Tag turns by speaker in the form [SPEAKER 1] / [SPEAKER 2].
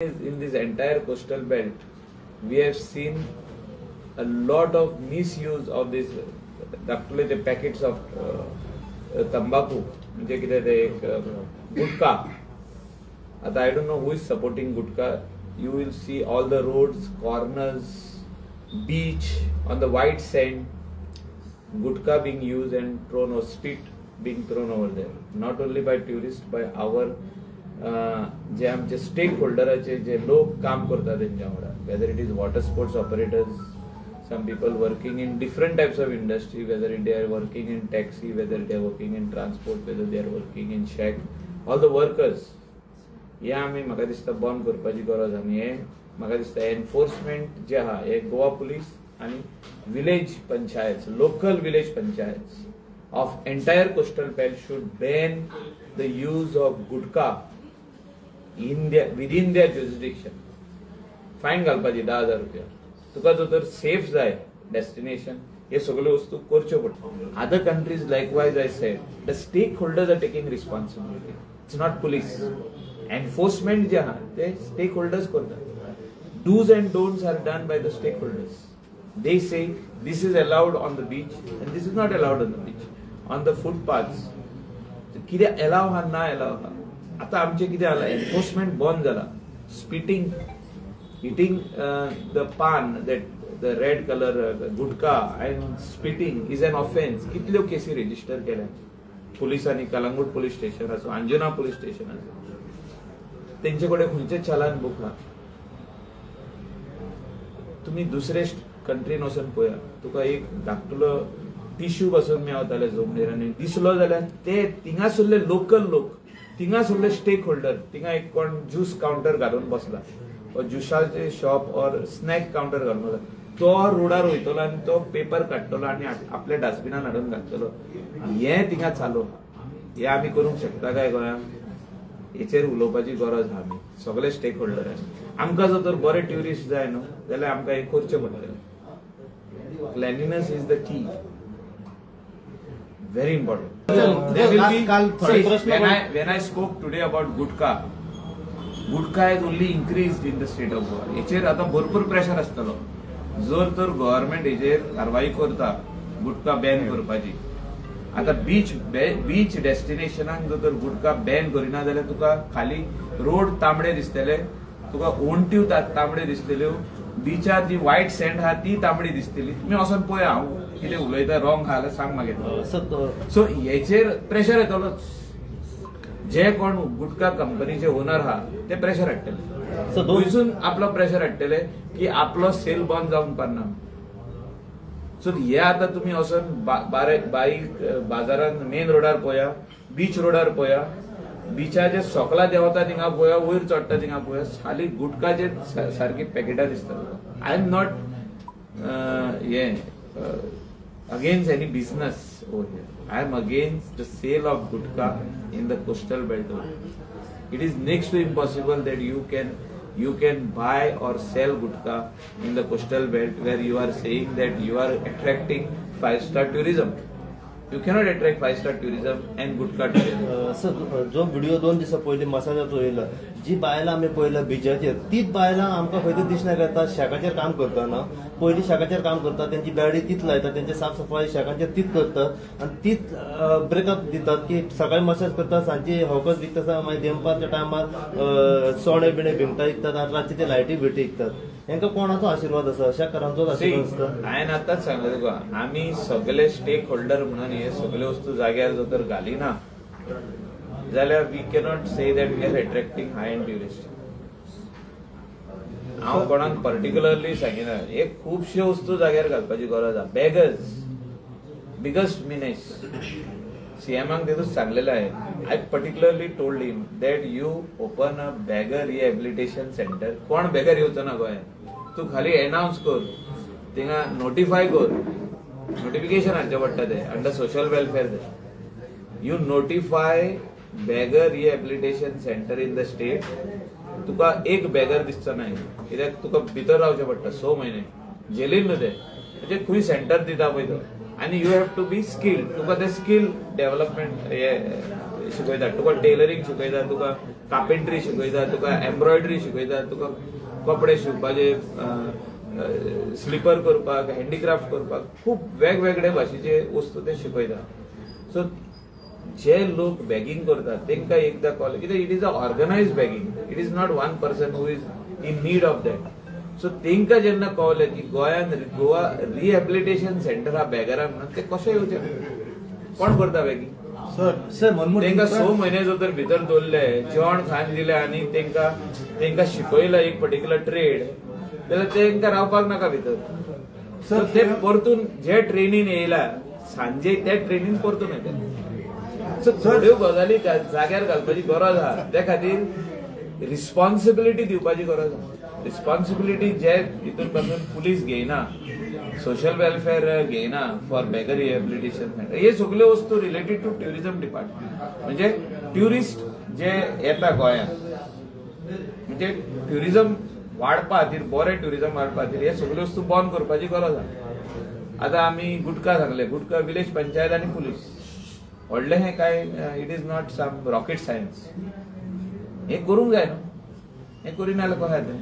[SPEAKER 1] In this entire coastal belt, we have seen a lot of misuse of this. The packets of तंबाखू म्हणजे किती ते एक गुटखा. आता I don't know who is supporting gutka. You will see all the roads, corners, beach on the white sand, gutka being used and thrown or spit being thrown over there. Not only by tourists, by our जे आमचे stake होल्डराचे जे लोक काम करतात त्यांच्या वांगडा, whether it is water sports operators, some people working in different types of industry, whether they are working in taxi, whether they are working in transport, whether they are working in shack, all the workers. हे आम्ही म्हाका दिसता बंद करपाची गरज आनी हे म्हाका दिसता एनफोर्समेंट जे आहा हे गोवा पुलीस आणि village panchayat, local village panchayat of entire coastal belt should ban the use of gutka within their jurisdiction. Fine घालपाची 10,000 रुपया. तुका जो तर सेफ जाय डेस्टिनेशन हे सगळे वस्तू करच्यो पडटा. Other countries likewise I said the stakeholders are taking responsibility. It's not police. Enforcement जे आहा ते स्टेक होल्डर्स करतात. Dos and don'ts are done by the stakeholders. They say this is allowed on the beach and this is not allowed on the beach. On the footpaths, किती allow हा ना allow हा. आता आमचे किती आला enforcement बंद झाला. Spitting, eating the pan, that the red color gutkha and spitting is an offense. कितल्यो केसी रजिस्टर केल्या पुलिसांनी. कलंगूट पोलीस स्टेशन असो, अंजुना पोलीस स्टेशन असो, त्यांच्याकडे खंयचे चलान बुक हा. तुम्ही दुसरे कंट्रीन वचून पळया, तुका एक धाकटुलो टिश्यू पासून मेळताले जमनीर आनी दिसलो जाल्यार ते थिंगासरले लोकल लोक, थिंगासरले स्टेक होल्डर, थिंगा एक कोण ज्यूस काउंटर घालून बसला, ज्युसाचे शॉप और स्नॅक काउंटर घालून बसला, तो रोडार वयतलो आनी तो पेपर काडटलो आनी आपल्या डस्टबिनान हाडून घालतलो. हे थिंगा चालू. हे आमी करूंक शकता काय गोंयांत? हेचेर उलोवपाची गरज आहा. आमी सगळे स्टेक होल्डर. आमकां जर तर बरे ट्युरिस्ट जाय न्हू जाल्यार आमकां हे करचें पडटलें. Cleanliness is the key. Very important. There will be. When I spoke today about gutka has only increased in the state of Goa. हेचेर आता भरपूर प्रेशर आसतलो. जर तर गव्हर्नमेंट हेचेर कारवाई करता गुटखा बॅन करपाची. आता बीच डेस्टिनेशनाक जर तर गुटखा बॅन करिना जाल्यार तुका खाली रोड तांबडे दिसतले, तुका ओंट्यो तांबडे दिसतल्यो, बीचार जी व्हाईट सँड हा ती तांबडी दिसतली. तुम्ही वचून पळया हांव कितें उलयता रॉंग हा जाल्यार सांग मागीर. सो हेचेर प्रेशर येतलोच. जे कोण गुटखा कंपनीचे ओनर हा ते प्रेशर हाडटले. थंयसून आपलो प्रेशर हाडटले की आपलो सेल बंद जावंक पारना. सो हे आता तुम्ही वचून बारीक बाजारान मेन रोडार पळया, बीच रोडार पळया, बीचाचे सोकला देंवता थिंगा पळया, वयर चडटा थिंगा पळया, खाली गुटखाचे सारकी पॅकेटां दिसतात. I am not against any business over here. I am against the sale of gutkha in the coastal belt. It is next to impossible that you can buy or sell gutka in the coastal belt where you are saying that you are attracting 5-star tourism. You cannot attract 5-star tourism and gutka tourism.
[SPEAKER 2] Sir जो video 2 दिवसा पयलीं मसाजाचो येयलो, जी बायलां आमी पळयला बिचाचेर, तीच बायलां आमकां खंय तरी दिसना येता शेकाचेर काम करतना. पयलीं शेकाचेर काम करतात, त्यांची बॅडी तीच लायतात, त्यांची साफ सफाई शेकाचेर तीच करतात आनी तीच ब्रेकअप दितात की सकाळी मसाज करतात, सांजची हॉकस विकता, मागीर देंपाच्या टायमार सोणे बिणे भिंगटा विकतात आनी रातचे ते लायटी बिटी विकतात. हेंकां कोणाचो आशिर्वाद आसा? शेतकारांचोच आशिर्वाद आसता.
[SPEAKER 1] हांवें आतांच सांगलें तुका, आमी सगळे स्टेक होल्डर म्हणून हे सगळे वस्तू जाग्यार जर तर घालिना जाल्यार we cannot say that we are attracting high end tourist. हांव कोणाक पर्टिक्युलरली सांगिना. हे खुबश्यो वस्तू जाग्यार घालपाची गरज आहा. Beggars biggest menace. सीएमाक तेतूच सांगलेलें आहे. I particularly told him that you open a beggar rehabilitation centre. कोण बेगर येवचो ना गोंयांत. तू खाली अनाउन्स कर, थिंगा नोटिफाय कर, नोटिफिकेशन हाडचें पडटा ते under social welfare. You notify beggar rehabilitation centre in the state. तुका एक बेगर दिसचो ना, कित्याक तुका भितर रावचें पडटा 6 म्हयने जेलीन न्हू ते. म्हणजे खंय सेंटर दिता पळय तो, आनी you have to be skilled. तुका ते स्किल डेव्हलपमेंट शिकयता, तुका टेलरिंग शिकयता, तुका कार्पेंट्री शिकयता, तुका एम्ब्रॉयडरी शिकयता, तुका कपडे शिवपाचे, स्लिपर करपाक, हँडीक्राफ्ट करपाक खूप वेगवेगळे भाशेचे वस्तू ते शिकयता. सो जे लोक बॅगिंग करतात तांकां एकदां कळ्ळें, कित्याक it is a organised bagging, it is not one person who is in need of that. So तांकां जेन्ना कळलें की गोंयांत गोवा रिहॅबिलिटेशन सेंटर हा बॅगरांक म्हणून, ते कशें येवचे? कोण करता बॅगिंग? तांकां 6 म्हयने जर तर भितर दवरले, जेवण खाण दिलें आनी तांकां शिकयला एक पर्टिक्युलर ट्रेड, जाल्यार तांकां रावपाक नाका भितर. सो ते परतून जे ट्रेनीन येयला सांजे त्या ट्रेनीन परतून येता. सो थोड्यो गजाली जाग्यार घालपाची गरज आहा. त्या खातीर रिस्पॉन्सिबिलिटी दिवपाची गरज आहा. रिस्पॉन्सिबिलिटी जे हितून पासून पुलीस घेयना, सोशल वेलफेअर घेयना फॉर बॅगर रिहॅबिलिटेशन सेंटर, हे सगळ्यो वस्तू रिलेटेड टू ट्युरिझम डिपार्टमेंट. म्हणजे ट्युरिस्ट जे येता गोंयांत, म्हणजे ट्युरिझम वाडपा खातीर, बरें ट्युरिझम वाडपा खातीर हे सगळ्यो वस्तू बंद करपाची गरज आहा. आतां आमी गुटखा सांगले, गुटखा विलेज पंचायत आनी पुलीस व्हडलें हें काय, it is not some rocket science. हें करूंक जाय न्हू, हें करिना जाल्यार कशें जाता?